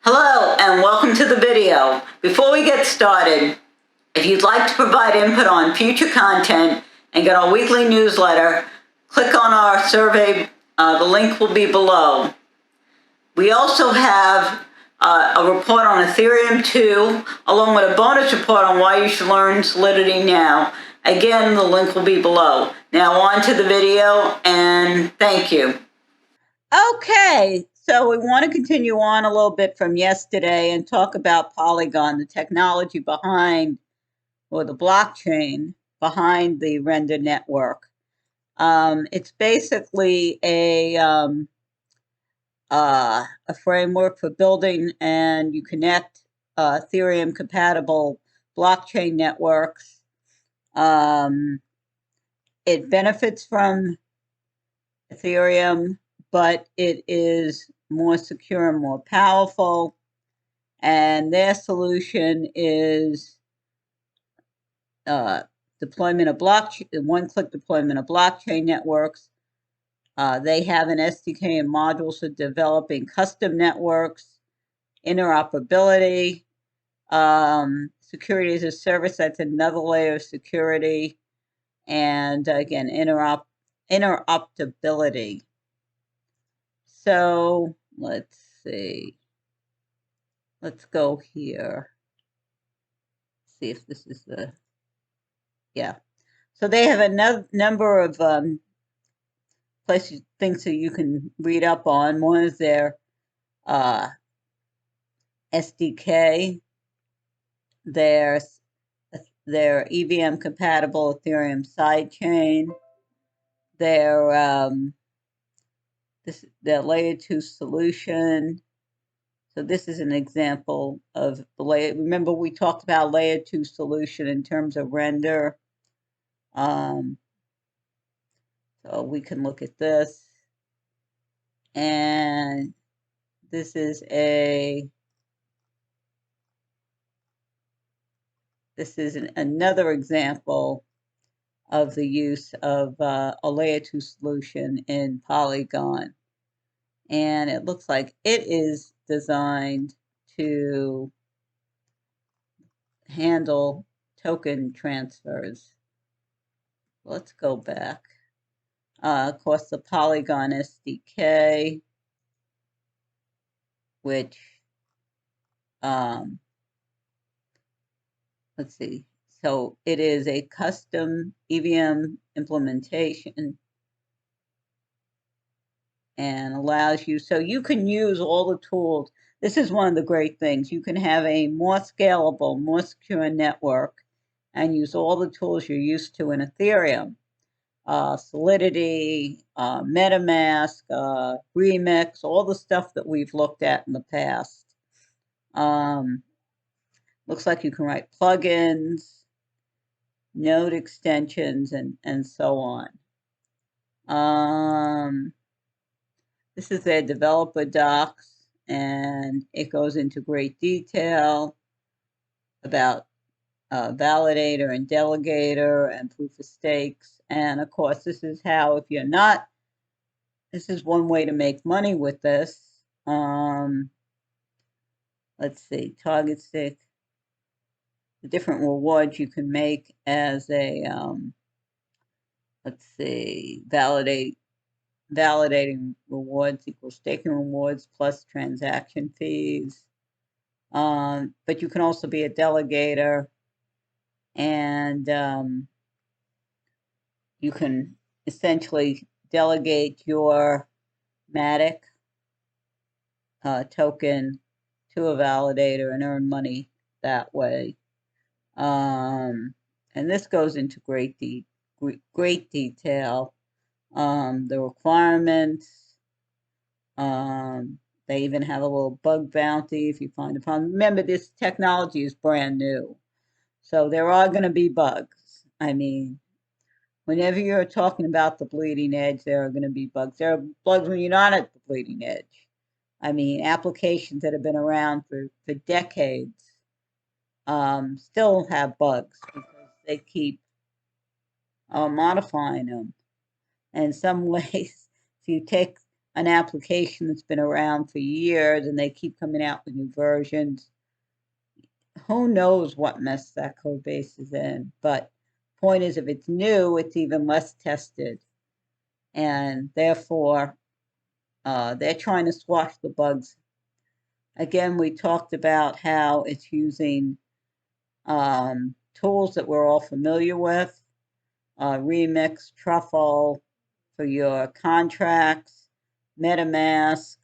Hello and welcome to the video. Before we get started, if you'd like to provide input on future content and get our weekly newsletter, click on our survey. The link will be below. We also have a report on Ethereum 2, along with a bonus report on why you should learn Solidity now. Again, the link will be below. Now on to the video, and thank you. Okay, so we want to continue on a little bit from yesterday and talk about Polygon, the technology behind, or the blockchain behind the render network. It's basically a framework for building, and you connect Ethereum compatible blockchain networks. It benefits from Ethereum, but it is more secure and more powerful. And their solution is deployment of blockchain, one-click deployment of blockchain networks. They have an SDK and modules for developing custom networks, interoperability, security as a service. That's another layer of security, and again, interoperability. So let's see. Let's go here. See if this is the, yeah. So they have a number of places, things that you can read up on. One is their SDK, their EVM compatible Ethereum sidechain, their layer 2 solution. So this is an example of the layer. Remember, we talked about layer 2 solution in terms of render. So we can look at this. And this is another example of the use of a layer 2 solution in Polygon. And it looks like it is designed to handle token transfers. Let's go back. Of course, the Polygon SDK, which, let's see. So it is a custom EVM implementation and allows you, so you can use all the tools. This is one of the great things. You can have a more scalable, more secure network and use all the tools you're used to in Ethereum. Solidity, MetaMask, Remix, all the stuff that we've looked at in the past. Looks like you can write plugins, node extensions, and so on. This is their developer docs, and it goes into great detail about validator and delegator and proof of stakes. And of course, this is how, if you're not, this is one way to make money with this. Let's see, target stake, the different rewards you can make as a, let's see, validating rewards equals staking rewards plus transaction fees. But you can also be a delegator, and you can essentially delegate your Matic token to a validator and earn money that way. And this goes into great detail. The requirements. They even have a little bug bounty if you find a problem. Remember, this technology is brand new, so there are going to be bugs. I mean, whenever you're talking about the bleeding edge, there are going to be bugs. There are bugs when you're not at the bleeding edge. I mean, applications that have been around for decades still have bugs because they keep modifying them. And in some ways, if you take an application that's been around for years and they keep coming out with new versions. Who knows what mess that code base is in? But point is, if it's new, it's even less tested. And therefore, they're trying to squash the bugs. Again, we talked about how it's using tools that we're all familiar with, Remix, Truffle for your contracts, MetaMask,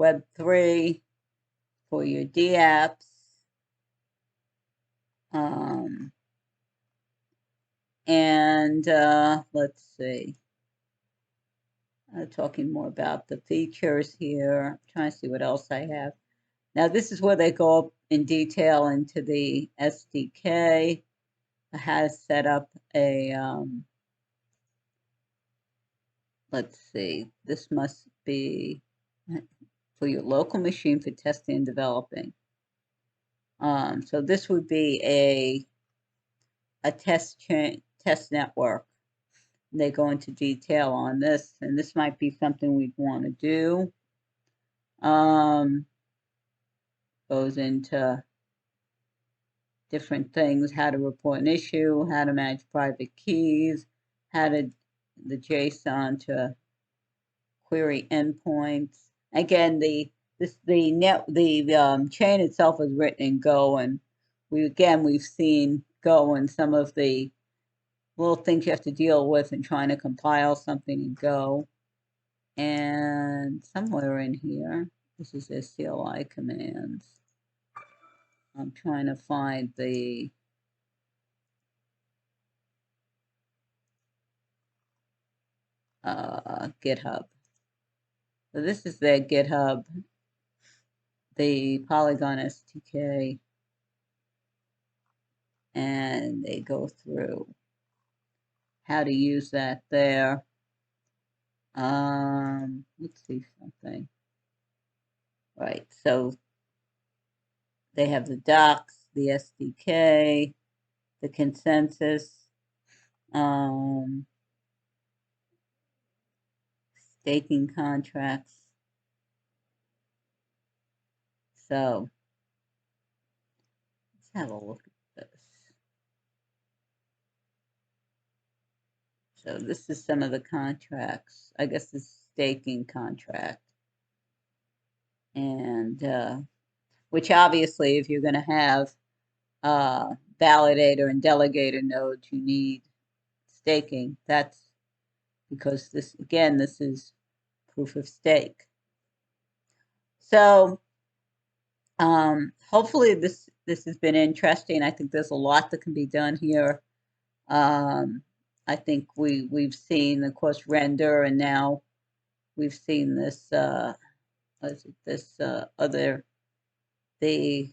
Web3 for your dApps, and let's see. I'm talking more about the features here. I'm trying to see what else I have. Now, this is where they go up in detail into the SDK. It has set up a, let's see, this must be for your local machine for testing and developing. So this would be a test network. They go into detail on this, and this might be something we'd want to do. Goes into different things, how to report an issue, how to manage private keys, how to the JSON to query endpoints. Again, the chain itself is written in Go, and we've seen Go and some of the little things you have to deal with in trying to compile something in Go. And somewhere in here, this is their CLI commands. I'm trying to find the GitHub. So this is their GitHub, the Polygon SDK, and they go through how to use that there. Let's see something. Right, so they have the docs, the SDK, the consensus, staking contracts. So let's have a look at this. So this is some of the contracts. I guess this is staking contract. And which obviously, if you're going to have validator and delegator nodes, you need staking. That's because this, again, this is proof of stake. So hopefully this has been interesting. I think there's a lot that can be done here. I think we've seen, of course, render, and now we've seen this other, the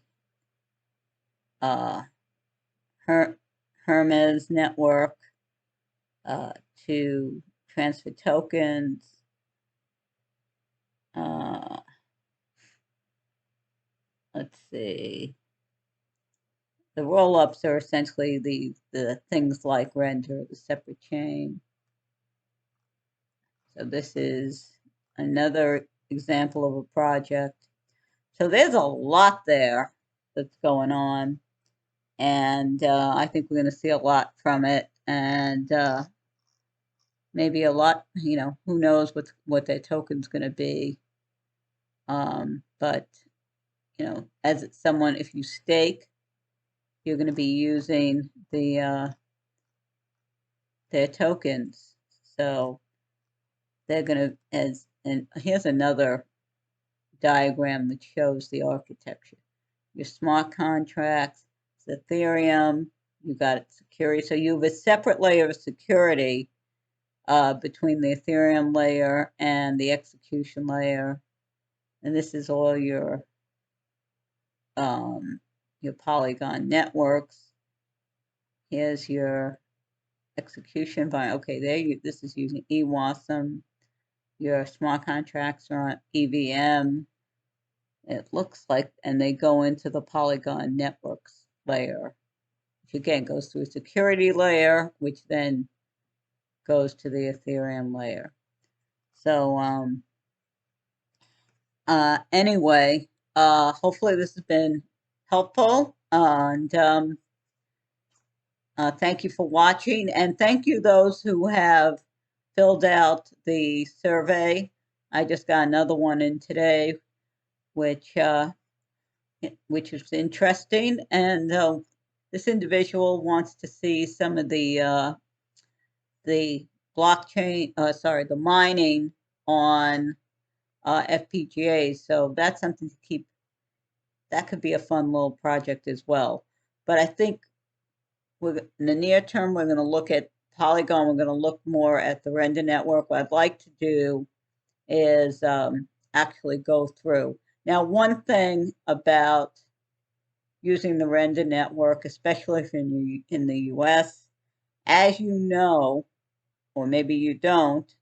Hermes network to transfer tokens. Let's see. The roll-ups are essentially the things like render, the separate chain. So this is another example of a project. So there's a lot there that's going on, and I think we're going to see a lot from it, and maybe a lot, who knows what their token's going to be. But, as someone, if you stake, you're going to be using their tokens. So they're going to, and here's another diagram that shows the architecture. Your smart contracts, Ethereum, you got security. So you have a separate layer of security between the Ethereum layer and the execution layer. And this is all your Polygon networks. Here's your execution by, okay, this is using EWASM. Your smart contracts are on EVM. It looks like, and they go into the Polygon networks layer, which again goes through a security layer, which then goes to the Ethereum layer. So anyway, hopefully this has been helpful, and thank you for watching, and thank you those who have filled out the survey. I just got another one in today, which is interesting, and this individual wants to see some of the blockchain, the mining on FPGAs. So that's something to keep. That could be a fun little project as well. But I think in the near term, we're going to look at Polygon. We're going to look more at the render network. What I'd like to do is actually go through. Now, one thing about using the render network, especially if in the US, as you know, or maybe you don't,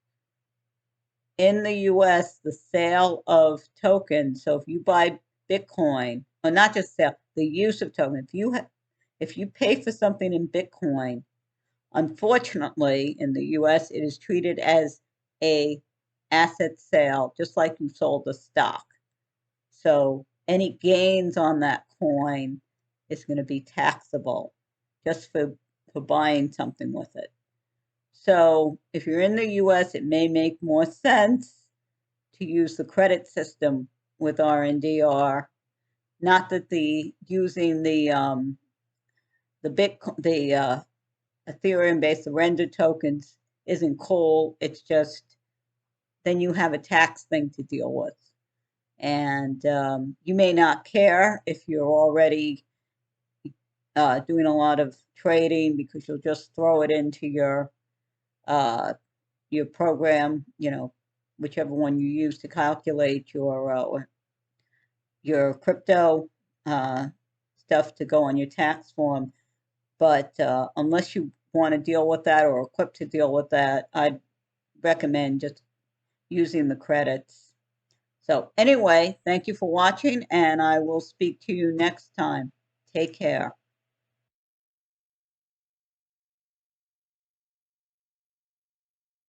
in the US, the sale of tokens, so if you buy Bitcoin, or not just sale, the use of token, if you pay for something in Bitcoin, unfortunately, in the US, it is treated as a asset sale, just like you sold a stock. So any gains on that coin is going to be taxable just for buying something with it. So if you're in the US, it may make more sense to use the credit system with RNDR. Not that using the Ethereum-based render tokens isn't cool. It's just then you have a tax thing to deal with. And you may not care if you're already doing a lot of trading, because you'll just throw it into your program, whichever one you use to calculate your crypto stuff to go on your tax form. But unless you want to deal with that or equipped to deal with that, I'd recommend just using the credits. So anyway, thank you for watching, and I will speak to you next time. Take care.